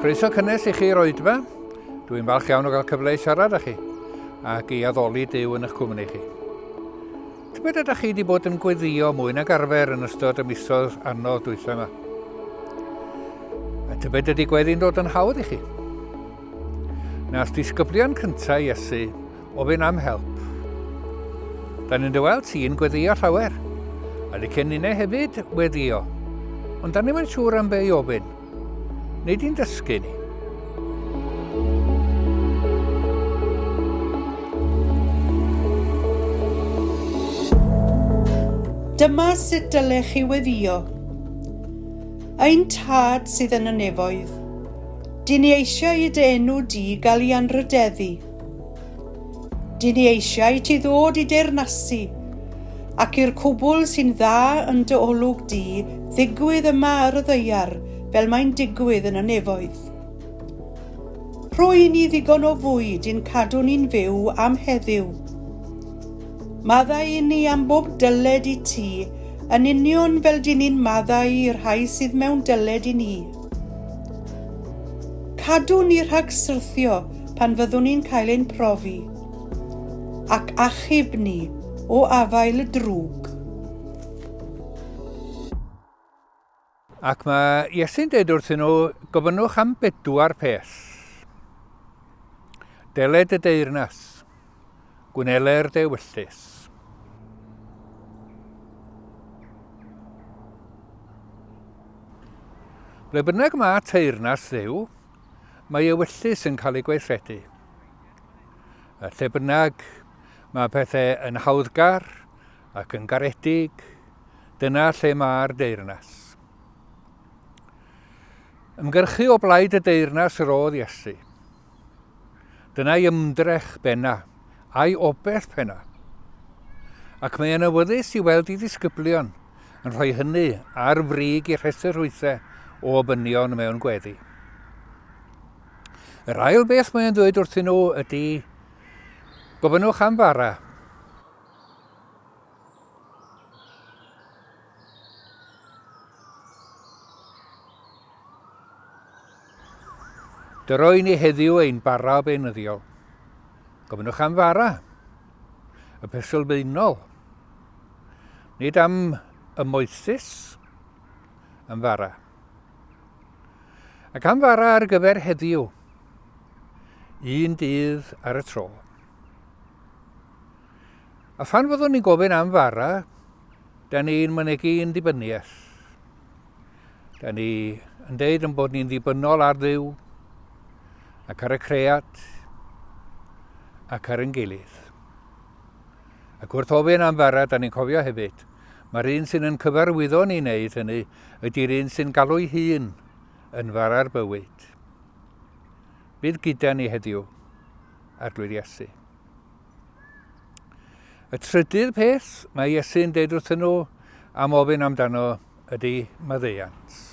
Croeso cynnes i chi'r Oedfa. Dwi'n falch iawn o gael cyfle i siarad â chi ac i addoli Duw yn eich cwmni chi. Tybed ydych chi wedi bod yn gweddio mwy nag arfer yn ystod y misoedd anodd dwytha yma? A tybed ydy gweddi'n dod yn hawdd i chi? Nath disgyblion cyntaf Iesu ofyn am help. Da ni'n dyweld sy'n gweddio llawer, a licen ni'n hefyd weddio, ond da ni'n siŵr am be i ofyn. Nid i'n dysgu ni. Dyma sut dylech chi weddio. Ein tad sydd yn y nefoedd, di ni eisiau i dy enw di gael ei anrhydeddu. Di ni eisiau ti ddod i deyrnasu, ac i'r cwbl sy'n dda yn dy olwg di ddigwydd yma ar y ddaear fel mae'n digwydd yn y nefoedd. Rhoi ni ddigon o fwyd i'n cadw ni'n fyw am heddiw. Maddau i ni am bob dyled i ti, yn union fel di ni'n maddau i'r rhai sydd mewn dyled i ni. Cadw ni rhag syrthio pan fyddwn ni'n cael ein profi, ac achub ni o afael y drwg. Ac mae Iesu'n dweud wrthyn nhw, gofynnwch am 4 peth. Deled y deyrnas, gwneler dewyllus. Ble bynnag mae teyrnas Dduw, mae ewyllus yn cael ei gweithredu. A lle bynnag mae pethau yn hawddgar ac yn garedig, dyna lle mae'r deyrnas. Ymgyrchu o blaid y deyrnas yr oedd Iesu. Dyna ei ymdrech benna, a'i obeth penna. Ac mae yn awyddus i weld i ddisgyblion yn rhoi hynny ar frig i rhestr rwythau o bynion mewn gweddi. Yr ail beth mae'n dweud wrthyn nhw ydy, gofynnwch am fara. Dyroi ni heddiw ein bara beunyddiol. Gofynnwch am fara, y peth sylfaenol. Nid am y moethus, am fara. Ac am fara ar gyfer heddiw, un dydd ar y tro. A phan fyddwn ni'n gofyn am fara, da ni'n mynegu yn dibyniaeth. Da ni yn deud yn bod ni'n ddibynnol ar Dduw, ac ar y cread, ac ar ein gilydd. Ac wrth ofyn am fara, da ni'n cofio hefyd, mae'r un sy'n yn cyfarwyddo ni wneud hynny ydy'r un sy'n galw'i hun yn fara'r bywyd. Bydd gyda ni heddiw, Arglwydd Iesu. Y trydydd peth mae Iesu'n deud wrthyn nhw am ofyn amdano ydy maddeuant.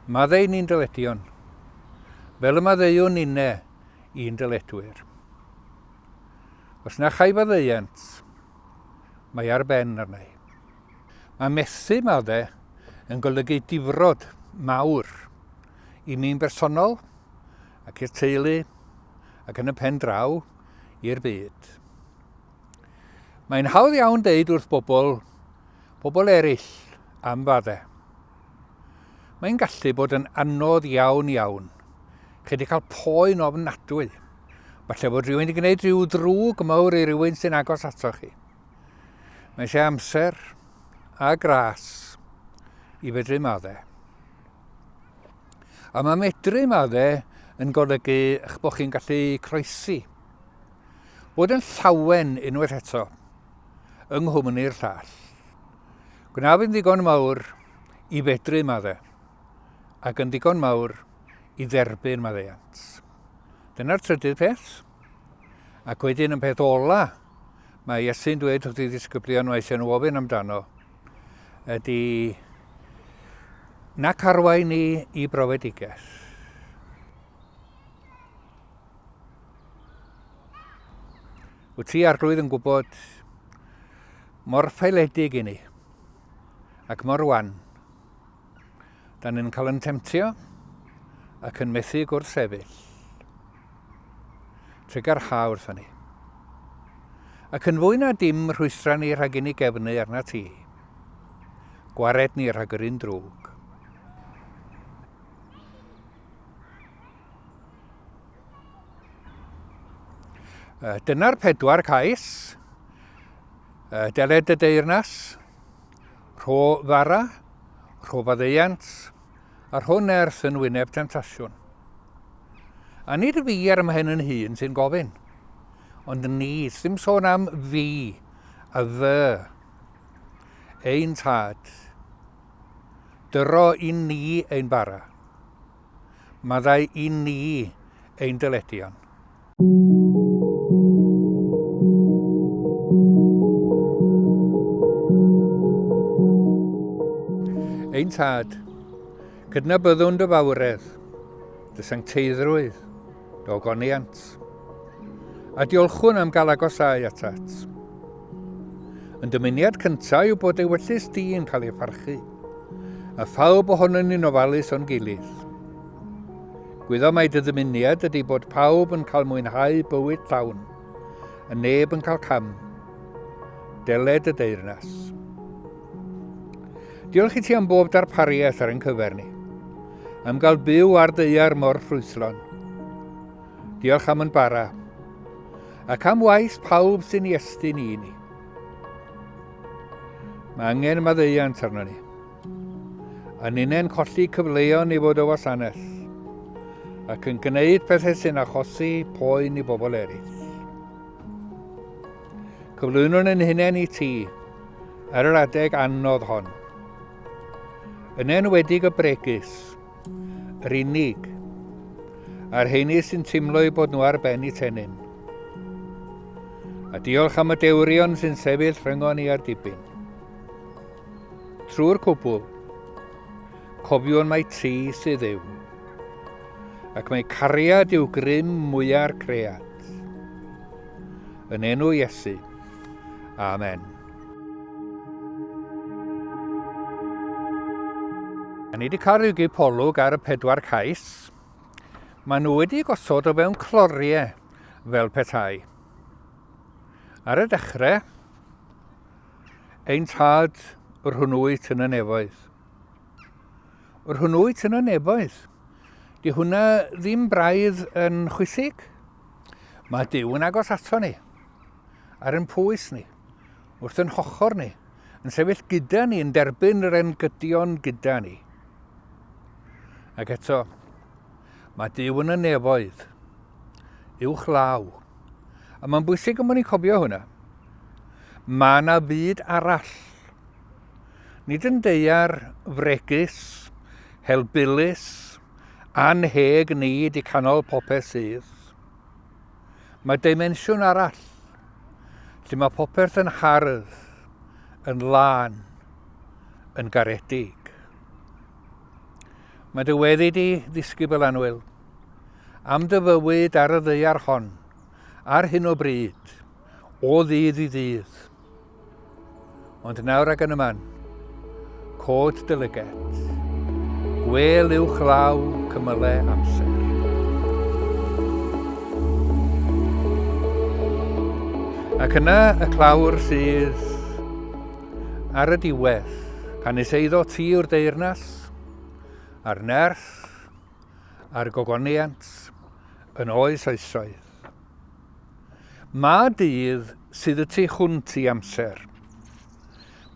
Maddau ni'n dyledion, fel y maddeuwn unne i'n dyledwyr. Os na chai maddeuant, mae ar ben arna i. Mae methu maddau yn golygu difrod mawr i mi'n bersonol ac i'r teulu ac yn y pen draw i'r byd. Mae'n hawdd iawn deud wrth bobl eraill am faddau. Mae'n gallu bod yn anodd iawn. Chi wedi cael poen ofnadwy. Falle bod rhywun wedi gwneud rhyw drwg mawr i rhywun sy'n agos ato chi. Mae eisiau amser a gras i fedru maddau. A mae medru maddau yn golygu eich bod chi'n gallu croesi. Bod yn llawen unwaith eto yng nghwmni'r llall. Gwna fi'n ddigon mawr i fedru maddau ac yn ddigon mawr i dderbyn maddeuant. Dyna'r trydydd peth. Ac wedyn yn peth ola, mae Iesu'n dweud wrth i ddisgyblion mae eisiau nhw ofyn amdano, ydy nac arwain ni i brofedigaeth. Wyt ti Arglwydd yn gwybod mor ffeiledig I ni ac mor wan. Da ni'n cael yn temtio ac yn methu gwrthsefyll. Tregar ha wrthon ni. Ac yn fwy na dim rhwystra ni rhag I ni gefnu arna ti. Gwared ni rhag yr un drwg. Dyna'r 4 cais. Deled y deyrnas, rho fara, rho faddeuant, a rho nerth yn wyneb temtasiwn. A nid y fi ar ymhen yn hun sy'n gofyn, ond ni, ddim sôn am fi, a fy, ein tad. Dyro I ni ein bara. Maddau I ni ein dyledion. Ein tad, cydnabyddwn dy fawredd, dy sancteiddrwydd, dy ogoniant, a diolchwn am gael agosau atat. Yn dymuniad cyntaf yw bod ewyllus di yn cael ei parchu, a phawb ohonyn ni'n ofalus o'n gilydd. Gwyddo mai dy ddymuniad ydy bod pawb yn cael mwynhau bywyd llawn, a neb yn cael cam. Deled y deyrnas. Diolch I ti am bob darpariaeth ar ein cyfer ni, am gael byw ar ddaear mor ffrwythlon. Diolch am yn bara, ac am waith pawb sy'n I estyn I ni. Mae angen maddeuant arno ni, a ninnau'n colli cyfleon I fod o wasanaeth, ac yn gwneud pethau sy'n achosi poen I bobl eraill. Cyflwynwn yn hunain I ti, ar yr adeg anodd hon. Yn enwedig y bregus, yr unig, a'r heini sy'n teimlo I bod nhw ar ben I tenyn. A diolch am y dewrion sy'n sefyll rhyngon I ar dibyn. Trwy'r cwbl, cofiwn mai ti sydd Dduw, ac mae cariad yw grym mwyaf cread. Yn enw Iesu. Amen. A ni wedi cael rhyw gipolwg ar y 4 cais. Maen nhw wedi gosod o fewn cloriau fel petai. Ar y dechrau, ein tad o'r hwnnwyt yn y nefoedd. O'r hwnnwyt yn y nefoedd. Di hwnna ddim braidd yn chwysig. Mae Duw yn agos ato ni, ar yn pwys ni, wrth yn hochor ni, yn sefyll gyda ni, yn derbyn yr engydion gyda ni. Ac eto, mae Duw yn y nefoedd, uwch law. A mae'n bwysig am bod ni'n cofio hwnna. Mae yna fyd arall. Nid yn deiar fregus, helbylus, anheg ni di canol popeth sydd. Mae dimensiwn arall, lle mae popeth yn hardd, yn lân, yn garedig. Mae dy weddi di ddisgybl anwyl, am dy fywyd ar y ddaear hon, ar hyn o bryd, o ddydd I ddydd. Ond nawr ag yn y man, cod dy lyged, gwel uwch law cymylau amser. Ac yna y clawr sydd ar y diwedd, pan is eiddo ti o'r deyrnas, a'r nerth, a'r gogoniant, yn oes oesoedd. Mae dydd sydd y tu hwnt I amser,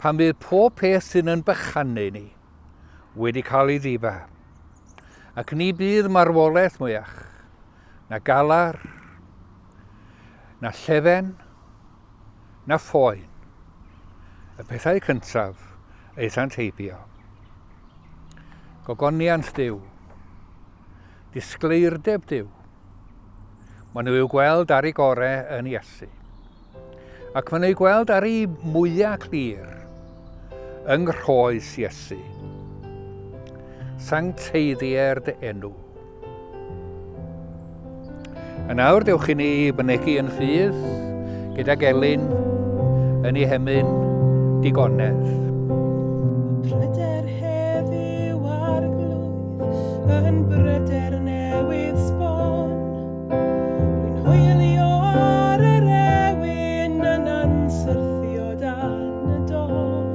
pan bydd pob peth sy'n yn bychanu ni wedi cael ei ddiba, ac ni bydd marwolaeth mwyach, na galar, na llefen, na phoen, y pethau cyntaf eithant heibio. Gogoniant Duw, disgleirdeb Duw, maen nhw i'w gweld ar ei gorau yn Iesu. Ac maen nhw i'w gweld ar ei mwyaf clir yng nghrhoes Iesu. Sancteiddiau'r dy enw. A nawr dewch I ni mynegu yn ffydd gyda gelyn yn ei hemyn digonedd. Bryder heddiw arglwydd yn bryder newydd sbon. Rwy'n hwylio ar yr ewin yn ansyrthio dan y don.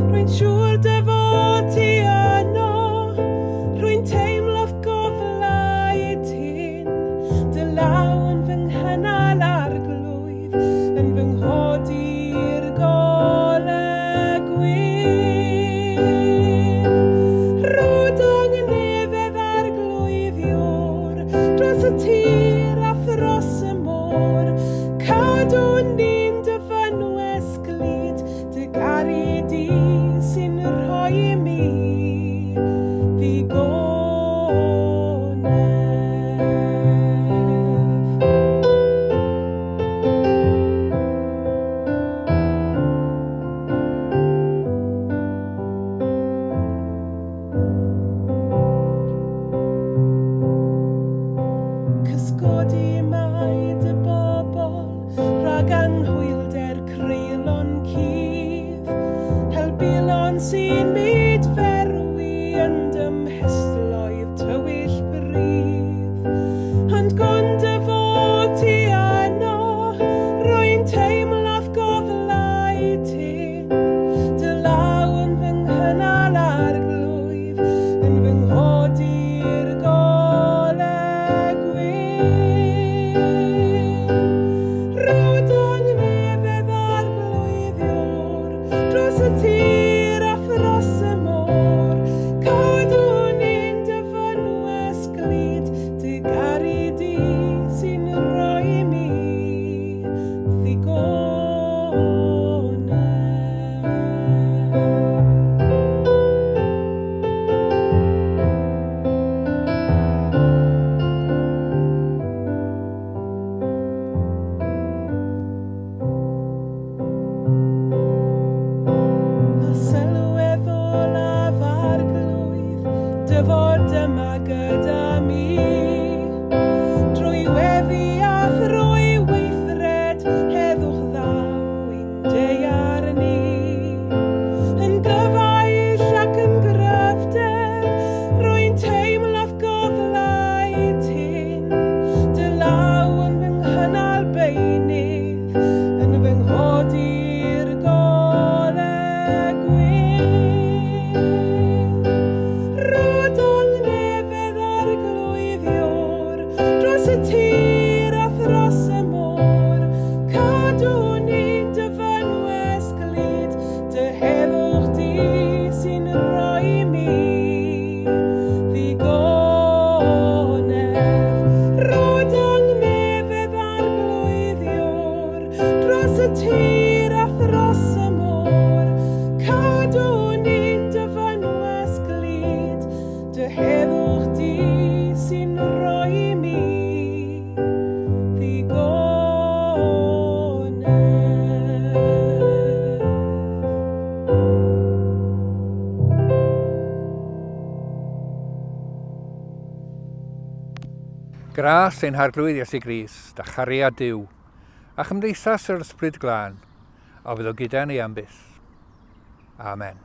Rwy'n siŵr dy fod ti yno, rwy'n teimlo'r goflau ti'n, dy law yn fy nghynnal arglwydd, yn fy nghodi'r golau gwyn. Rwyd yng nefedd arglwyddiwr, dros y tir a thros y môr, cadw ni'n dyfynwes glid, dy gari di sy'n rhoi i mi ddigonedd. Cysgodi mai dy bobl rhag anghwylder creulon cudd, helbilon sy'n myd ferwi yn dymhestloedd tywyll brif. Ond gwn dy fod ti yno, rwy'n teimlo'r goflau ti'n, dy law yn fy nghynnal arglwydd, yn fy nghodi'r golau gwyn. Rwyd yng nefedd arglwyddiwr, dros y tir a thros y môr, cadw ni'n dyfynwes glid, dy gari di sy'n rhoi i mi ddigonedd. A sylweddol af arglwydd, dy fod yma gyda mi. Drwy weddi a thrwy weithred, heddwch ddaw i'n deiar ni. Yn gyfaill ac yn gryfder, rwy'n teimlo'r goflau ti'n, dy law yn fy nghynnal beunydd, yn fy nghodi'r golau gwyn. Rwyd yng nefedd arglwyddiwr, dros y tir a thros y môr, cadw ni'n dyfynwes glid, dy heddwch di sy'n rhoi i mi ddigonedd. Rwyd yng nefedd arglwyddiwr, dros y tir a thros y môr, cadw ni'n dyfynwes glid, dy heddwch di sy'n rhoi i mi ddigonedd. Gras ein harglwydd Iesu Grist, a chariad Duw, a chymdeithas yr ysbryd glân, a fydd o gyda ni am byth. Amen.